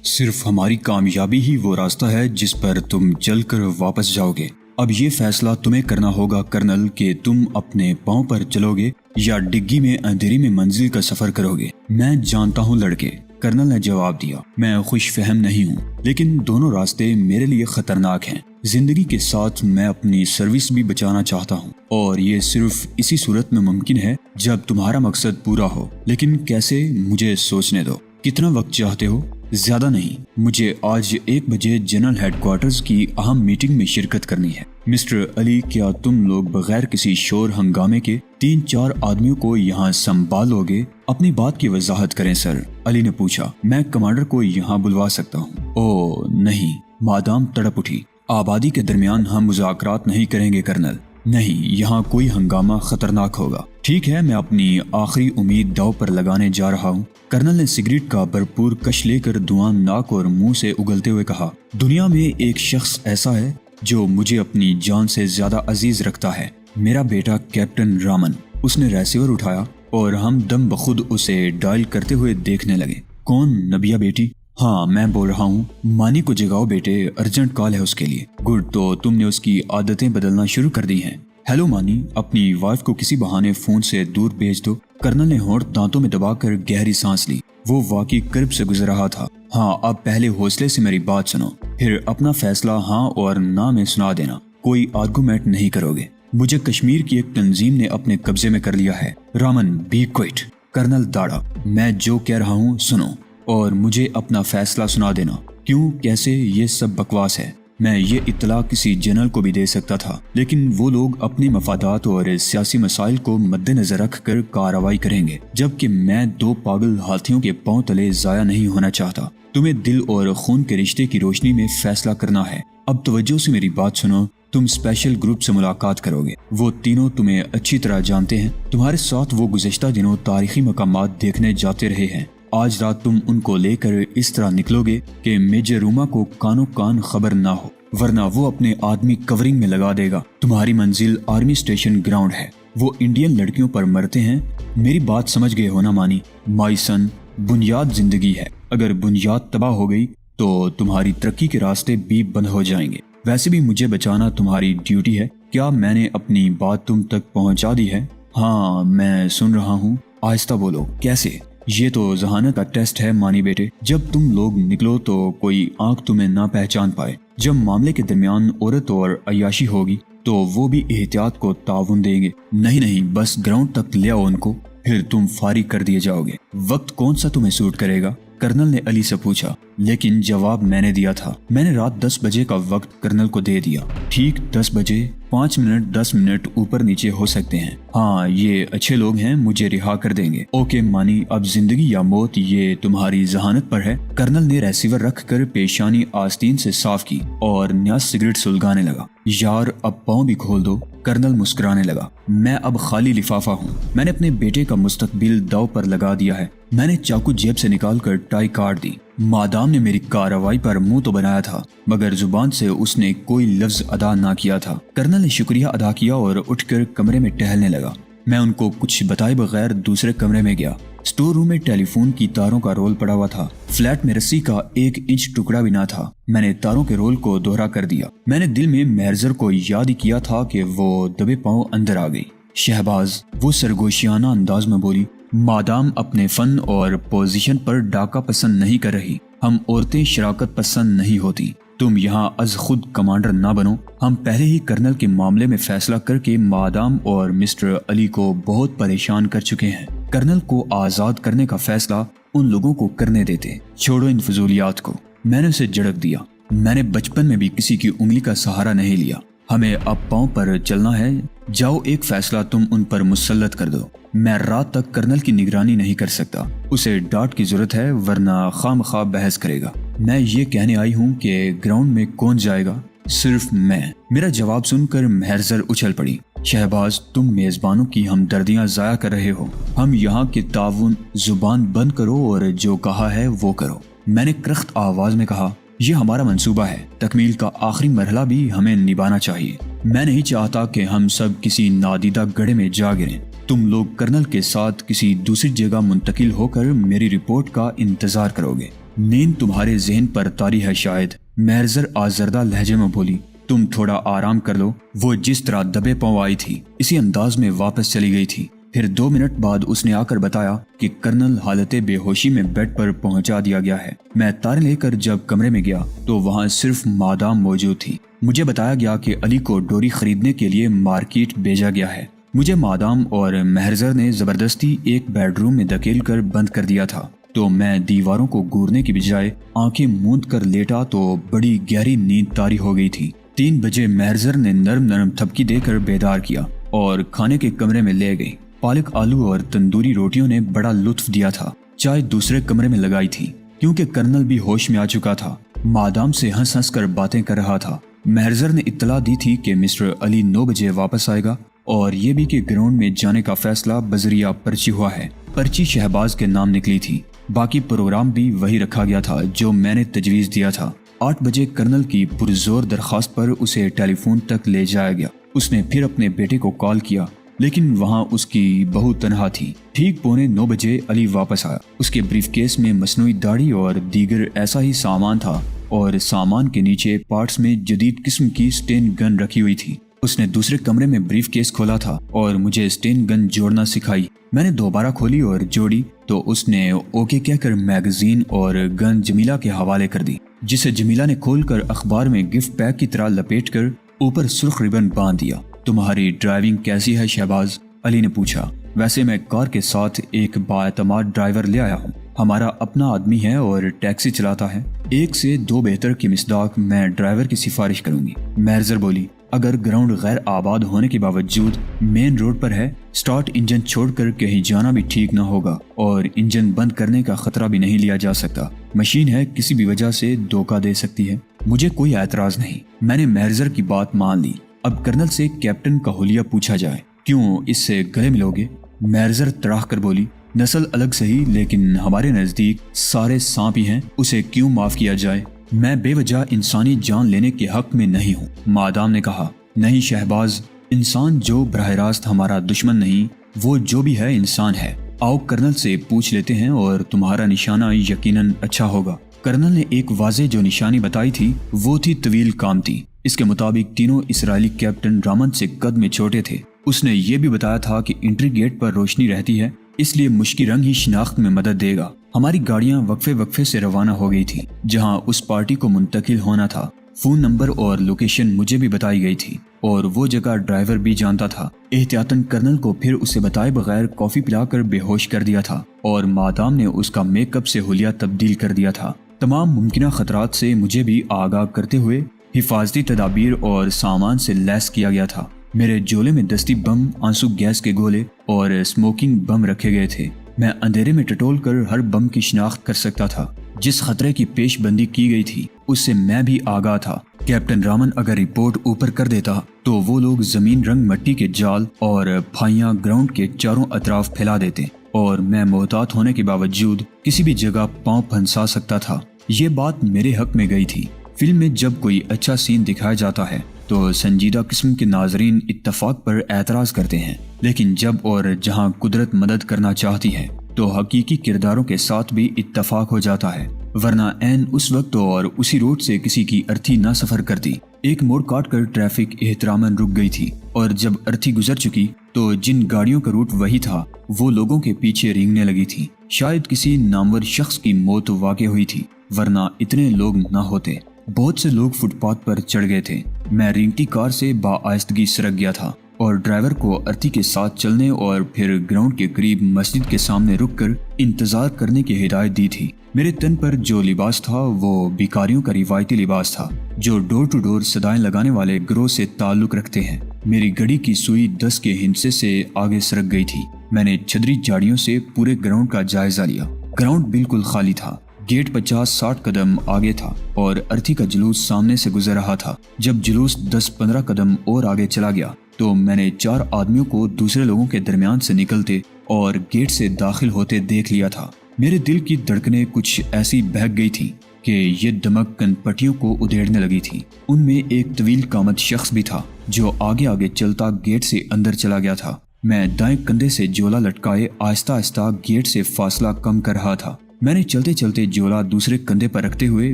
صرف ہماری کامیابی ہی وہ راستہ ہے جس پر تم چل کر واپس جاؤ گے۔ اب یہ فیصلہ تمہیں کرنا ہوگا کرنل کہ تم اپنے پاؤں پر چلو گے یا ڈگی میں اندھیری میں منزل کا سفر کرو گے۔ میں جانتا ہوں لڑکے، کرنل نے جواب دیا، میں خوش فہم نہیں ہوں، لیکن دونوں راستے میرے لیے خطرناک ہیں۔ زندگی کے ساتھ میں اپنی سروس بھی بچانا چاہتا ہوں، اور یہ صرف اسی صورت میں ممکن ہے جب تمہارا مقصد پورا ہو۔ لیکن کیسے، مجھے سوچنے دو۔ کتنا وقت چاہتے ہو؟ زیادہ نہیں، مجھے آج 1 بجے جنرل ہیڈ کوارٹرز کی اہم میٹنگ میں شرکت کرنی ہے۔ مسٹر علی، کیا تم لوگ بغیر کسی شور ہنگامے کے 3-4 آدمیوں کو یہاں سنبھالو گے؟ اپنی بات کی وضاحت کریں سر، علی نے پوچھا۔ میں کمانڈر کو یہاں بلوا سکتا ہوں۔ اوہ نہیں، مادام تڑپ اٹھی۔ آبادی کے درمیان ہم مذاکرات نہیں کریں گے کرنل۔ نہیں، یہاں کوئی ہنگامہ خطرناک ہوگا۔ ٹھیک ہے، میں اپنی آخری امید داؤ پر لگانے جا رہا ہوں۔ کرنل نے سگریٹ کا بھرپور کش لے کر دھواں ناک اور منہ سے اگلتے ہوئے کہا، دنیا میں ایک شخص ایسا ہے جو مجھے اپنی جان سے زیادہ عزیز رکھتا ہے، میرا بیٹا کیپٹن رامن۔ اس نے ریسیور اٹھایا اور ہم دم بخود اسے ڈائل کرتے ہوئے دیکھنے لگے۔ کون، نبیہ بیٹی؟ ہاں، میں بول رہا ہوں۔ مانی کو جگاؤ بیٹے، ارجنٹ کال ہے اس کے لیے۔ گڈ، تو تم نے اس کی عادتیں بدلنا شروع کر دی ہیں۔ ہیلو مانی، اپنی وائف کو کسی بہانے فون سے دور بھیج دو۔ کرنل نے ہونٹ دانتوں میں دبا کر گہری سانس لی۔ وہ واقعی قرب سے گزر رہا تھا۔ ہاں، اب پہلے حوصلے سے میری بات سنو، پھر اپنا فیصلہ ہاں اور نہ میں سنا دینا۔ کوئی آرگومنٹ نہیں کرو گے۔ مجھے کشمیر کی ایک تنظیم نے اپنے قبضے میں کر لیا ہے۔ Raman, be quiet. کرنل داڑا، میں جو کہہ رہا ہوں سنو اور مجھے اپنا فیصلہ سنا دینا۔ کیوں، کیسے، یہ سب بکواس ہے۔ میں یہ اطلاع کسی جنرل کو بھی دے سکتا تھا، لیکن وہ لوگ اپنے مفادات اور سیاسی مسائل کو مد نظر رکھ کر کارروائی کریں گے، جبکہ میں 2 پاگل ہاتھیوں کے پاؤں تلے ضائع نہیں ہونا چاہتا۔ تمہیں دل اور خون کے رشتے کی روشنی میں فیصلہ کرنا ہے۔ اب توجہ سے میری بات سنو۔ تم اسپیشل گروپ سے ملاقات کرو گے۔ وہ تینوں تمہیں اچھی طرح جانتے ہیں۔ تمہارے ساتھ وہ گزشتہ دنوں تاریخی مقامات دیکھنے جاتے رہے ہیں۔ آج رات تم ان کو لے کر اس طرح نکلو گے کہ میجر روما کو کانوں کان خبر نہ ہو، ورنہ وہ اپنے آدمی کورنگ میں لگا دے گا۔ تمہاری منزل آرمی اسٹیشن گراؤنڈ ہے۔ وہ انڈین لڑکیوں پر مرتے ہیں۔ میری بات سمجھ گئے ہو نا مانی؟ مائی سن، بنیاد زندگی ہے۔ اگر بنیاد تباہ ہو گئی تو تمہاری ترقی کے راستے بھی بند ہو جائیں گے۔ ویسے بھی مجھے بچانا تمہاری ڈیوٹی ہے۔ کیا میں نے اپنی بات تم تک پہنچا دی ہے؟ ہاں، میں سن رہا ہوں۔ آہستہ بولو۔ کیسے؟ یہ تو ذہانت کا ٹیسٹ ہے مانی بیٹے۔ جب تم لوگ نکلو تو کوئی آنکھ تمہیں نہ پہچان پائے۔ جب معاملے کے درمیان عورت اور عیاشی ہوگی تو وہ بھی احتیاط کو تعاون دیں گے۔ نہیں، بس گراؤنڈ تک لے آؤ ان کو، پھر تم فارغ کر دیے جاؤ گے۔ وقت کون سا تمہیں سوٹ کرے گا؟ کرنل نے علی سے پوچھا۔ لیکن جواب میں نے دیا تھا۔ میں نے رات 10 بجے کا وقت کرنل کو دے دیا۔ ٹھیک 10 بجے، 5 منٹ 10 منٹ اوپر نیچے ہو سکتے ہیں۔ ہاں، یہ اچھے لوگ ہیں، مجھے رہا کر دیں گے۔ اوکے مانی، اب زندگی یا موت یہ تمہاری ذہانت پر ہے۔ کرنل نے ریسیور رکھ کر پیشانی آستین سے صاف کی اور نیا سگریٹ سلگانے لگا۔ یار، اب پاؤں بھی کھول دو۔ کرنل مسکرانے لگا۔ میں اب خالی لفافہ ہوں۔ میں نے اپنے بیٹے کا مستقبل داؤ پر لگا دیا ہے۔ میں نے چاقو جیب سے نکال کر ٹائی کاٹ دی۔ مادام نے میری کارروائی پر منہ تو بنایا تھا، مگر زبان سے اس نے کوئی لفظ ادا نہ کیا تھا۔ کرنل نے شکریہ ادا کیا اور اٹھ کر کمرے میں ٹہلنے لگا۔ میں ان کو کچھ بتائے بغیر دوسرے کمرے میں گیا۔ اسٹور روم میں ٹیلی فون کی تاروں کا رول پڑا ہوا تھا۔ فلیٹ میں رسی کا 1 انچ ٹکڑا بھی نہ تھا۔ میں نے تاروں کے رول کو دوہرا کر دیا۔ میں نے دل میں مہرزر کو یاد ہی کیا تھا کہ وہ دبے پاؤں اندر آ گئی۔ شہباز، وہ سرگوشیانہ انداز میں بولی، مادام اپنے فن اور پوزیشن پر ڈاکہ پسند نہیں کر رہی۔ ہم عورتیں شراکت پسند نہیں ہوتی۔ تم یہاں از خود کمانڈر نہ بنو۔ ہم پہلے ہی کرنل کے معاملے میں فیصلہ کر کے مادام اور مسٹر علی کو بہت پریشان کر چکے ہیں۔ کرنل کو آزاد کرنے کا فیصلہ ان لوگوں کو کرنے دیتے۔ چھوڑو ان فضولیات کو۔ میں نے اسے جھڑک دیا۔ میں نے بچپن میں بھی کسی کی انگلی کا سہارا نہیں لیا۔ ہمیں اب پاؤں پر چلنا ہے۔ جاؤ، ایک فیصلہ تم ان پر مسلط کر دو۔ میں رات تک کرنل کی نگرانی نہیں کر سکتا۔ اسے ڈانٹ کی ضرورت ہے، ورنہ خواہ مخواہ بحث کرے گا۔ میں یہ کہنے آئی ہوں کہ گراؤنڈ میں کون جائے گا؟ صرف میں۔ میرا جواب سن کر مہرزر اچھل پڑی۔ شہباز، تم میزبانوں کی ہمدردیاں ضائع کر رہے ہو۔ ہم یہاں کے تعاون، زبان بند کرو اور جو کہا ہے وہ کرو۔ میں نے کرخت آواز میں کہا، یہ ہمارا منصوبہ ہے۔ تکمیل کا آخری مرحلہ بھی ہمیں نبھانا چاہیے۔ میں نہیں چاہتا کہ ہم سب کسی نادیدہ گڑھے میں جا گریں۔ تم لوگ کرنل کے ساتھ کسی دوسری جگہ منتقل ہو کر میری رپورٹ کا انتظار کرو گے۔ نیند تمہارے ذہن پر طاری ہے شاید، مہرزر آزردہ لہجے میں بولی۔ تم تھوڑا آرام کر لو۔ وہ جس طرح دبے پاؤں آئی تھی اسی انداز میں واپس چلی گئی تھی۔ پھر 2 منٹ بعد اس نے آ کر بتایا کہ کرنل حالت بے ہوشی میں بیڈ پر پہنچا دیا گیا ہے۔ میں تاریں لے کر جب کمرے میں گیا تو وہاں صرف مادام موجود تھی۔ مجھے بتایا گیا کہ علی کو ڈوری خریدنے کے لیے مارکیٹ بھیجا گیا ہے۔ مجھے مادام اور مہرزر نے زبردستی ایک بیڈ روم میں دھکیل کر بند کر دیا تھا، تو میں دیواروں کو گورنے کی بجائے آنکھیں موند کر لیٹا تو بڑی گہری نیند طاری ہو گئی تھی۔ 3 بجے مہرزر نے نرم تھپکی دے کر بیدار کیا اور کھانے کے کمرے میں لے گئی۔ پالک آلو اور تندوری روٹیوں نے بڑا لطف دیا تھا۔ چائے دوسرے کمرے میں لگائی تھی کیونکہ کرنل بھی ہوش میں آ چکا تھا۔ مادام سے ہنس کر باتیں کر رہا تھا۔ مہرزر نے اطلاع دی تھی کہ مسٹر علی 9 بجے واپس آئے گا، اور یہ بھی کہ گراؤنڈ میں جانے کا فیصلہ بذریعہ پرچی ہوا ہے۔ پرچی شہباز کے نام نکلی تھی۔ باقی پروگرام بھی وہی رکھا گیا تھا جو میں نے تجویز دیا تھا۔ 8 بجے کرنل کی پرزور درخواست پر اسے ٹیلی فون تک لے جایا گیا۔ اس نے پھر اپنے بیٹے کو کال کیا، لیکن وہاں اس کی بہو تنہا تھی۔ ٹھیک 8:45 بجے علی واپس آیا۔ اس کے بریف کیس میں مصنوعی داڑھی اور دیگر ایسا ہی سامان تھا، اور سامان کے نیچے پارٹس میں جدید قسم کی سٹین گن رکھی ہوئی تھی۔ اس نے دوسرے کمرے میں بریف کیس کھولا تھا اور مجھے سٹین گن جوڑنا سکھائی۔ میں نے دوبارہ کھولی اور جوڑی تو اس نے اوکے کہہ کر میگزین اور گن جمیلہ کے حوالے کر دی، جسے جمیلہ نے کھول کر اخبار میں گفٹ پیک کی طرح لپیٹ کر اوپر سرخ ربن باندھ دیا۔ تمہاری ڈرائیونگ کیسی ہے شہباز؟ علی نے پوچھا۔ ویسے میں کار کے ساتھ ایک بااعتماد ڈرائیور لے آیا ہوں، ہمارا اپنا آدمی ہے اور ٹیکسی چلاتا ہے۔ 1 سے 2 بہتر کی مصداق میں ڈرائیور کی سفارش کروں گی۔ مہرزر بولی۔ اگر گراؤنڈ غیر آباد ہونے کے باوجود مین روڈ پر ہے، سٹارٹ انجن چھوڑ کر کہیں جانا بھی ٹھیک نہ ہوگا، اور انجن بند کرنے کا خطرہ بھی نہیں لیا جا سکتا۔ مشین ہے، کسی بھی وجہ سے دھوکہ دے سکتی ہے۔ مجھے کوئی اعتراض نہیں۔ میں نے مہرزر کی بات مان لی۔ اب کرنل سے کیپٹن کا حلیہ پوچھا جائے۔ کیوں اس سے گلے ملو گے؟ مہرزر تڑاہ کر بولی۔ نسل الگ صحیح، لیکن ہمارے نزدیک سارے سانپ ہی ہیں، اسے کیوں معاف کیا جائے؟ میں بے وجہ انسانی جان لینے کے حق میں نہیں ہوں، مادام نے کہا۔ نہیں شہباز، انسان جو براہ راست ہمارا دشمن نہیں، وہ جو بھی ہے انسان ہے۔ آؤ کرنل سے پوچھ لیتے ہیں اور تمہارا نشانہ یقیناً اچھا ہوگا۔ کرنل نے ایک واضح جو نشانی بتائی تھی وہ تھی طویل کامتی۔ اس کے مطابق تینوں اسرائیلی کیپٹن رامن سے قد میں چھوٹے تھے۔ اس نے یہ بھی بتایا تھا کہ انٹری گیٹ پر روشنی رہتی ہے، اس لیے مشکی رنگ ہی شناخت میں مدد دے گا۔ ہماری گاڑیاں وقفے سے روانہ ہو گئی تھی جہاں اس پارٹی کو منتقل ہونا تھا۔ فون نمبر اور لوکیشن مجھے بھی بتائی گئی تھی، اور وہ جگہ ڈرائیور بھی جانتا تھا۔ احتیاطاً کرنل کو پھر اسے بتائے بغیر کافی پلا کر بے ہوش کر دیا تھا، اور مادام نے اس کا میک اپ سے حلیہ تبدیل کر دیا تھا۔ تمام ممکنہ خطرات سے مجھے بھی آگاہ کرتے ہوئے حفاظتی تدابیر اور سامان سے لیس کیا گیا تھا۔ میرے جولے میں دستی بم، آنسو گیس کے گولے اور اسموکنگ بم رکھے گئے تھے۔ میں اندھیرے میں ٹٹول کر ہر بم کی شناخت کر سکتا تھا۔ جس خطرے کی پیش بندی کی گئی تھی اس سے میں بھی آگاہ تھا۔ کیپٹن رامن اگر رپورٹ اوپر کر دیتا تو وہ لوگ زمین رنگ مٹی کے جال اور پھائیاں گراؤنڈ کے چاروں اطراف پھیلا دیتے، اور میں محتاط ہونے کے باوجود کسی بھی جگہ پاؤں پھنسا سکتا تھا۔ یہ بات میرے حق میں گئی تھی۔ فلم میں جب کوئی اچھا سین دکھایا جاتا ہے تو سنجیدہ قسم کے ناظرین اتفاق پر اعتراض کرتے ہیں، لیکن جب اور جہاں قدرت مدد کرنا چاہتی ہے تو حقیقی کرداروں کے ساتھ بھی اتفاق ہو جاتا ہے، ورنہ عین اس وقت اور اسی روٹ سے کسی کی ارتھی نہ سفر کرتی۔ ایک موڑ کاٹ کر ٹریفک احتراماً رک گئی تھی، اور جب ارتھی گزر چکی تو جن گاڑیوں کا روٹ وہی تھا وہ لوگوں کے پیچھے رینگنے لگی تھی۔ شاید کسی نامور شخص کی موت واقع ہوئی تھی، ورنہ اتنے لوگ نہ ہوتے۔ بہت سے لوگ فٹ پاتھ پر چڑھ گئے تھے۔ میں رینگتی کار سے باآہستگی سرک گیا تھا اور ڈرائیور کو ارتھی کے ساتھ چلنے اور پھر گراؤنڈ کے قریب مسجد کے سامنے رک کر انتظار کرنے کی ہدایت دی تھی۔ میرے تن پر جو لباس تھا وہ بیکاریوں کا روایتی لباس تھا جو ڈور ٹو ڈور صدائیں لگانے والے گروہ سے تعلق رکھتے ہیں۔ میری گھڑی کی سوئی 10 کے ہندسے سے آگے سرک گئی تھی۔ میں نے چھتری جاڑیوں سے پورے گراؤنڈ کا جائزہ لیا۔ گراؤنڈ بالکل خالی تھا۔ گیٹ 50-60 قدم آگے تھا اور ارتھی کا جلوس سامنے سے گزر رہا تھا۔ جب جلوس 10-15 قدم اور آگے چلا گیا تو میں نے 4 آدمیوں کو دوسرے لوگوں کے درمیان سے نکلتے اور گیٹ سے داخل ہوتے دیکھ لیا تھا۔ میرے دل کی دھڑکنیں کچھ ایسی بہک گئی تھی کہ یہ دمک کن پٹیوں کو ادھیڑنے لگی تھی۔ ان میں ایک طویل قامت شخص بھی تھا جو آگے آگے چلتا گیٹ سے اندر چلا گیا تھا۔ میں دائیں کندھے سے جولا لٹکائے آہستہ آہستہ گیٹ سے فاصلہ کم کر رہا تھا۔ میں نے چلتے چلتے جولا دوسرے کندھے پر رکھتے ہوئے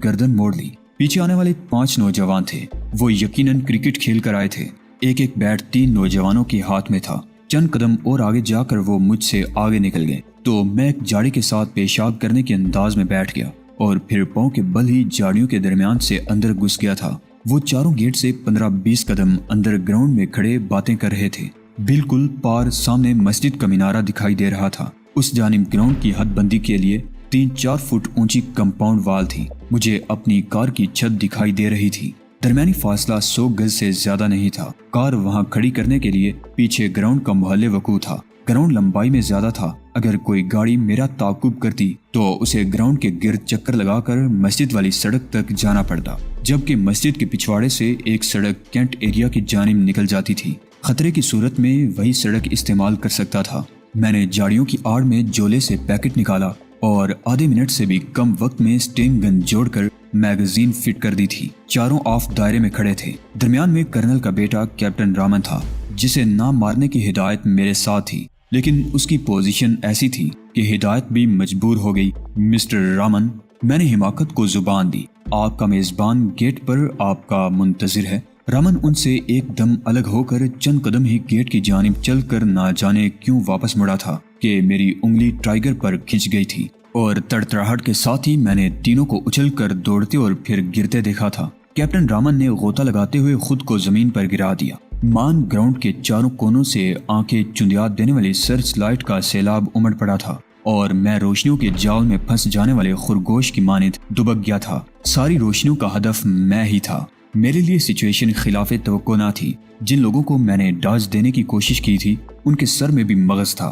گردن موڑ لی۔ پیچھے آنے والے 5 نوجوان تھے۔ وہ یقیناً کرکٹ کھیل کر آئے تھے۔ ایک ایک بیٹ 3 نوجوانوں کے ہاتھ میں تھا۔ چند قدم اور آگے جا کر وہ مجھ سے آگے نکل گئے تو میں ایک جاڑی کے ساتھ پیشاب کرنے کے انداز میں بیٹھ گیا اور پھر پاؤں کے بل ہی جاڑیوں کے درمیان سے اندر گھس گیا تھا۔ وہ چاروں گیٹ سے 15-20 قدم اندر گراؤنڈ میں کھڑے باتیں کر رہے تھے۔ بالکل پار سامنے مسجد کا مینارہ دکھائی دے رہا تھا۔ اس جانب گراؤنڈ کی حد بندی کے لیے 3-4 فٹ اونچی کمپاؤنڈ وال تھی۔ مجھے اپنی کار کی چھت دکھائی دے رہی تھی۔ درمیانی فاصلہ 100 گز سے زیادہ نہیں تھا۔ کار وہاں کھڑی کرنے کے لیے پیچھے گراؤنڈ کا محلے وقوع تھا۔ گراؤنڈ لمبائی میں زیادہ تھا۔ اگر کوئی گاڑی میرا تعاقب کرتی تو اسے گراؤنڈ کے گرد چکر لگا کر مسجد والی سڑک تک جانا پڑتا، جبکہ مسجد کے پچھواڑے سے ایک سڑک کینٹ ایریا کی جانب نکل جاتی تھی۔ خطرے کی صورت میں وہی سڑک استعمال کر سکتا تھا۔ میں نے جاڑیوں کی آڑ میں جولے سے پیکٹ نکالا اور آدھے منٹ سے بھی کم وقت میں سٹنگ گن جوڑ کر میگزین فٹ کر دی تھی۔ چاروں آف دائرے میں کھڑے تھے۔ درمیان میں کرنل کا بیٹا کیپٹن رامن تھا، جسے نہ مارنے کی ہدایت میرے ساتھ تھی، لیکن اس کی پوزیشن ایسی تھی کہ ہدایت بھی مجبور ہو گئی۔ مسٹر رامن، میں نے حماقت کو زبان دی، آپ کا میزبان گیٹ پر آپ کا منتظر ہے۔ رامن ان سے ایک دم الگ ہو کر چند قدم ہی گیٹ کی جانب چل کر نہ جانے کیوں واپس مڑا تھا کہ میری انگلی ٹائیگر پر کھنچ گئی تھی اور تڑتڑاہٹ کے ساتھ ہی میں نے تینوں کو اچھل کر دوڑتے اور پھر گرتے دیکھا تھا۔ کیپٹن رامن نے غوطہ لگاتے ہوئے خود کو زمین پر گرا دیا۔ مان گراؤنڈ کے چاروں کونوں سے آنکھیں چندیات دینے والی سرچ لائٹ کا سیلاب امڑ پڑا تھا اور میں روشنیوں کے جال میں پھنس جانے والے خرگوش کی مانند دبک گیا تھا۔ ساری روشنیوں کا ہدف میں ہی تھا۔ میرے لیے سچویشن خلاف توقع نہ تھی۔ جن لوگوں کو میں نے ڈاج دینے کی کوشش کی تھی ان کے سر میں بھی مغز تھا۔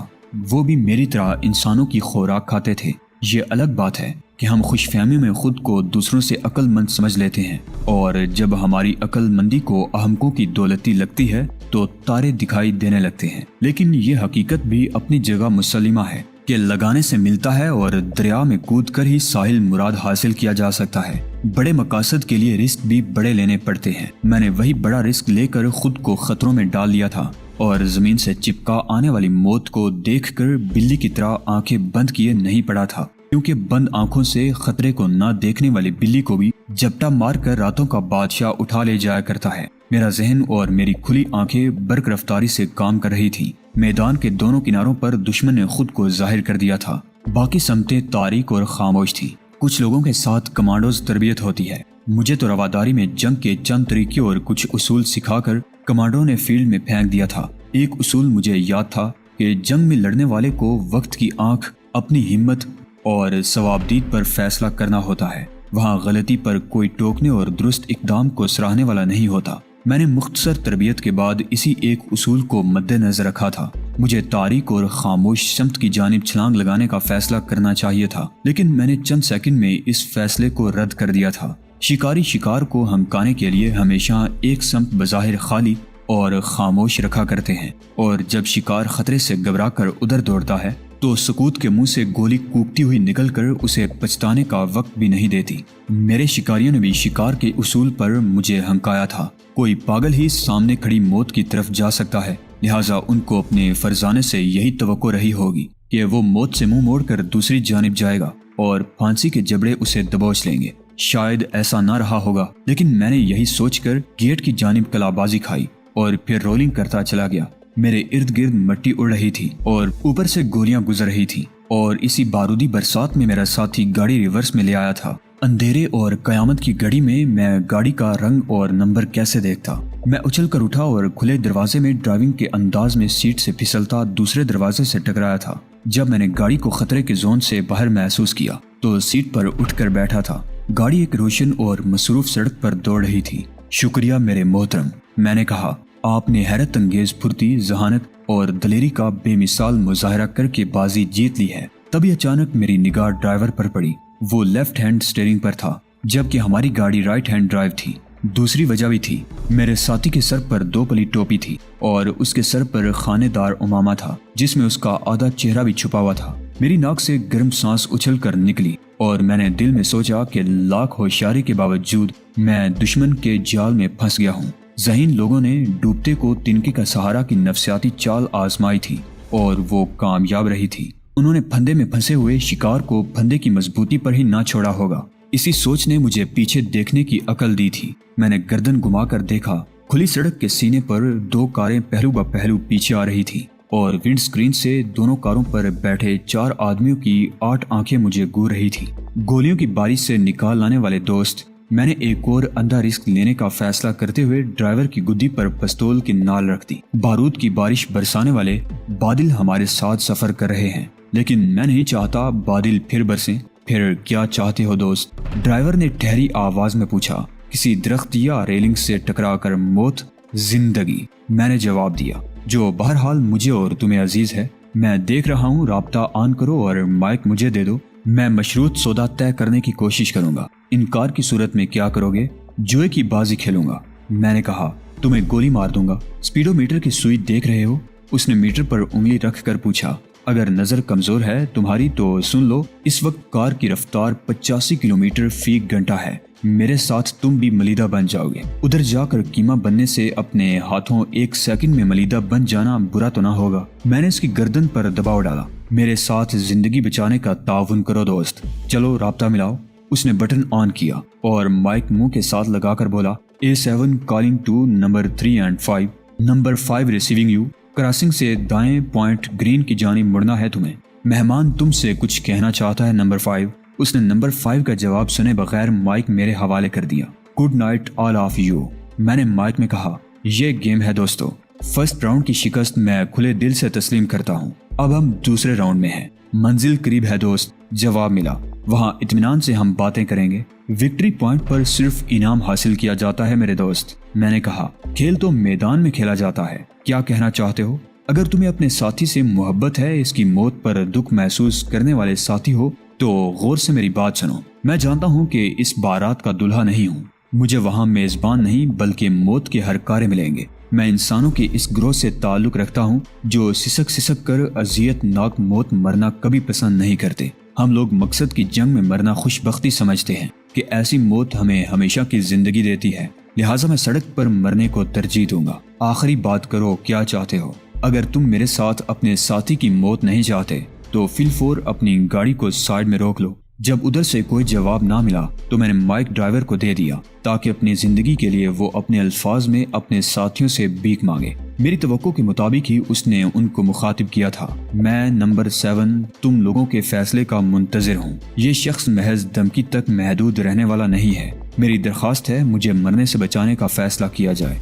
وہ بھی میری طرح انسانوں کی خوراک کھاتے تھے۔ یہ الگ بات ہے کہ ہم خوش فہمی میں خود کو دوسروں سے عقل مند سمجھ لیتے ہیں، اور جب ہماری عقل مندی کو احمقوں کی دولتی لگتی ہے تو تارے دکھائی دینے لگتے ہیں۔ لیکن یہ حقیقت بھی اپنی جگہ مسلمہ ہے کہ لگانے سے ملتا ہے اور دریا میں کود کر ہی ساحل مراد حاصل کیا جا سکتا ہے۔ بڑے مقاصد کے لیے رسک بھی بڑے لینے پڑتے ہیں۔ میں نے وہی بڑا رسک لے کر خود کو خطروں میں ڈال لیا تھا اور زمین سے چپکا آنے والی موت کو دیکھ کر بلی کی طرح آنکھیں بند کیے نہیں پڑا تھا، کیونکہ بند آنکھوں سے خطرے کو نہ دیکھنے والی بلی کو بھی جپٹا مار کر راتوں کا بادشاہ اٹھا لے جایا کرتا ہے۔ میرا ذہن اور میری کھلی آنکھیں برق رفتاری سے کام کر رہی تھیں۔ میدان کے دونوں کناروں پر دشمن نے خود کو ظاہر کر دیا تھا۔ باقی سمتیں تاریک اور خاموش تھیں۔ کچھ لوگوں کے ساتھ کمانڈوز تربیت ہوتی ہے۔ مجھے تو رواداری میں جنگ کے چند طریقے اور کچھ اصول سکھا کر کمانڈو نے فیلڈ میں پھینک دیا تھا۔ ایک اصول مجھے یاد تھا کہ جنگ میں لڑنے والے کو وقت کی آنکھ، اپنی ہمت اور ثوابدید پر فیصلہ کرنا ہوتا ہے۔ وہاں غلطی پر کوئی ٹوکنے اور درست اقدام کو سراہنے والا نہیں ہوتا۔ میں نے مختصر تربیت کے بعد اسی ایک اصول کو مد نظر رکھا تھا۔ مجھے تاریک اور خاموش سمت کی جانب چھلانگ لگانے کا فیصلہ کرنا چاہیے تھا، لیکن میں نے چند سیکنڈ میں اس فیصلے کو رد کر دیا تھا۔ شکاری شکار کو ہمکانے کے لیے ہمیشہ ایک سمت بظاہر خالی اور خاموش رکھا کرتے ہیں، اور جب شکار خطرے سے گھبرا کر ادھر دوڑتا ہے تو سکوت کے منہ سے گولی کوکتی ہوئی نکل کر اسے پچھتانے کا وقت بھی نہیں دیتی۔ میرے شکاریوں نے بھی شکار کے اصول پر مجھے ہمکایا تھا۔ کوئی پاگل ہی سامنے کھڑی موت کی طرف جا سکتا ہے، لہٰذا ان کو اپنے فرزانے سے یہی توقع رہی ہوگی کہ وہ موت سے منہ موڑ کر دوسری جانب جائے گا اور پھانسی کے جبڑے اسے دبوچ لیں گے۔ شاید ایسا نہ رہا ہوگا، لیکن میں نے یہی سوچ کر گیٹ کی جانب کلابازی کھائی اور پھر رولنگ کرتا چلا گیا۔ میرے ارد گرد مٹی اڑ رہی تھی اور اوپر سے گولیاں گزر رہی تھیں، اور اسی بارودی برسات میں میرا ساتھی گاڑی ریورس میں لے آیا تھا۔ اندھیرے اور قیامت کی گھڑی میں گاڑی کا رنگ اور نمبر کیسے دیکھتا؟ میں اچھل کر اٹھا اور کھلے دروازے میں ڈرائیونگ کے انداز میں سیٹ سے پھسلتا دوسرے دروازے سے ٹکرایا تھا۔ جب میں نے گاڑی کو خطرے کے زون سے باہر محسوس کیا تو سیٹ پر اٹھ کر بیٹھا تھا۔ گاڑی ایک روشن اور مصروف سڑک پر دوڑ رہی تھی۔ شکریہ میرے محترم، میں نے کہا، آپ نے حیرت انگیز پھرتی، ذہانت اور دلیری کا بے مثال مظاہرہ کر کے بازی جیت لی ہے۔ تبھی اچانک میری نگاہ ڈرائیور پر پڑی۔ وہ لیفٹ ہینڈ سٹیئرنگ پر تھا، جبکہ ہماری گاڑی رائٹ ہینڈ ڈرائیو تھی۔ دوسری وجہ بھی تھی، میرے ساتھی کے سر پر 2 پلی ٹوپی تھی اور اس کے سر پر خانے دار عمامہ تھا جس میں اس کا آدھا چہرہ بھی چھپا ہوا تھا۔ میری ناک سے گرم سانس اچھل کر نکلی اور میں نے دل میں سوچا کہ لاکھ ہوشیاری کے باوجود میں دشمن کے جال میں پھنس گیا ہوں۔ ذہین لوگوں نے ڈوبتے کو تنکے کا سہارا کی نفسیاتی چال آزمائی تھی اور وہ کامیاب رہی تھی۔ انہوں نے پھندے میں پھنسے ہوئے شکار کو پھندے کی مضبوطی پر ہی نہ چھوڑا ہوگا۔ اسی سوچ نے مجھے پیچھے دیکھنے کی عقل دی تھی۔ میں نے گردن گھما کر دیکھا، کھلی سڑک کے سینے پر 2 کاریں پہلو بہ پہلو پیچھے آ رہی تھی اور ونڈ سکرین سے دونوں کاروں پر بیٹھے 4 آدمیوں کی 8 آنکھیں مجھے گور رہی تھی۔ گولیوں کی بارش سے نکال لانے والے دوست، میں نے ایک اور اندھا رسک لینے کا فیصلہ کرتے ہوئے ڈرائیور کی گدی پر پستول کی نال رکھ دی۔ بارود کی بارش برسانے والے بادل ہمارے ساتھ سفر کر رہے ہیں، لیکن میں نہیں چاہتا بادل پھر برسیں۔ پھر کیا چاہتے ہو دوست؟ ڈرائیور نے ٹھہری آواز میں پوچھا۔ کسی درخت یا ریلنگ سے ٹکرا کر موت، زندگی، میں نے جواب دیا، جو بہرحال مجھے اور تمہیں عزیز ہے۔ میں دیکھ رہا ہوں، رابطہ آن کرو اور مائک مجھے دے دو۔ میں مشروط سودا طے کرنے کی کوشش کروں گا۔ انکار کی صورت میں کیا کرو گے؟ جوئے کی بازی کھیلوں گا۔ میں نے کہا، تمہیں گولی مار دوں گا۔ اسپیڈو میٹر کی سوئی دیکھ رہے ہو؟ اس نے میٹر پر انگلی رکھ کر پوچھا۔ اگر نظر کمزور ہے تمہاری تو سن لو، اس وقت کار کی رفتار 85 کلومیٹر فی گھنٹہ ہے۔ میرے ساتھ تم بھی ملیدہ بن جاؤ گے۔ ادھر جا کر قیمہ بننے سے اپنے ہاتھوں 1 سیکنڈ میں ملیدہ بن جانا برا تو نہ ہوگا۔ میں نے اس کی گردن پر دباؤ ڈالا۔ میرے ساتھ زندگی بچانے کا تعاون کرو دوست، چلو رابطہ ملاؤ۔ اس نے بٹن آن کیا اور مائک منہ کے ساتھ لگا کر بولا، A7 calling to number 3 and 5، number 5 receiving you, crossing سے دائیں پوائنٹ گرین کی جانب مڑنا ہے تمہیں۔ مہمان تم سے کچھ کہنا چاہتا ہے نمبر 5۔ اس نے نمبر 5 کا جواب سنے بغیر مائک میرے حوالے کر دیا۔ Good night all of you, میں نے مائک میں کہا۔ یہ گیم ہے دوستو، فرسٹ راؤنڈ کی شکست میں کھلے دل سے تسلیم کرتا ہوں۔ اب ہم دوسرے راؤنڈ میں ہیں۔ منزل قریب ہے دوست، جواب ملا۔ وہاں اطمینان سے ہم باتیں کریں گے۔ وکٹری پوائنٹ پر صرف انعام حاصل کیا جاتا ہے میرے دوست، میں نے کہا۔ کھیل تو میدان میں کھیلا جاتا ہے۔ کیا کہنا چاہتے ہو؟ اگر تمہیں اپنے ساتھی سے محبت ہے، اس کی موت پر دکھ محسوس کرنے والے ساتھی ہو، تو غور سے میری بات سنو۔ میں جانتا ہوں کہ اس بارات کا دلہا نہیں ہوں، مجھے وہاں میزبان نہیں بلکہ موت کے ہر کارے ملیں گے۔ میں انسانوں کے اس گروہ سے تعلق رکھتا ہوں جو سسک سسک کر اذیت ناک موت مرنا کبھی پسند نہیں کرتے۔ ہم لوگ مقصد کی جنگ میں مرنا خوش بختی سمجھتے ہیں کہ ایسی موت ہمیں ہمیشہ کی زندگی دیتی ہے، لہٰذا میں سڑک پر مرنے کو ترجیح دوں گا۔ آخری بات کرو، کیا چاہتے ہو؟ اگر تم میرے ساتھ اپنے ساتھی کی موت نہیں چاہتے تو فی الفور اپنی گاڑی کو سائیڈ میں روک لو۔ جب ادھر سے کوئی جواب نہ ملا تو میں نے مائک ڈرائیور کو دے دیا تاکہ اپنی زندگی کے لیے وہ اپنے الفاظ میں اپنے ساتھیوں سے بھیک مانگے۔ میری توقع کے مطابق ہی اس نے ان کو مخاطب کیا تھا۔ میں نمبر 7 تم لوگوں کے فیصلے کا منتظر ہوں۔ یہ شخص محض دھمکی تک محدود رہنے والا نہیں ہے۔ میری درخواست ہے مجھے مرنے سے بچانے کا فیصلہ کیا جائے۔